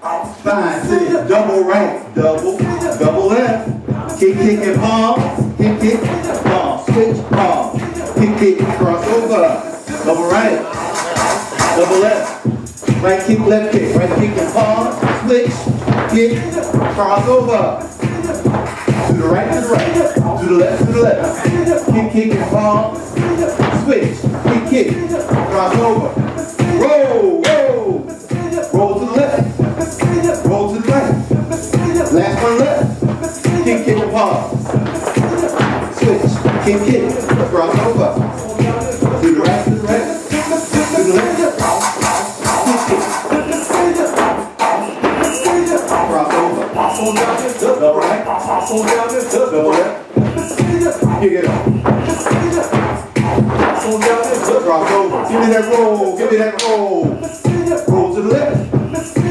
5, 6, double right, double left. Kick, and palm, kick, palm, switch, palm, kick, crossover. Double right, double left. Right kick, left kick, right kick and palm, switch, kick, crossover. To the right, to the right, to the left, to the left. Kick, and palm, switch, kick, crossover. Roll, roll to the left, roll to the right. Last one left, kick, and palm, switch, kick, crossover. To the right, to the right, to the left. Double right, double left, kick it up. Cross over, give me that roll, roll to the left,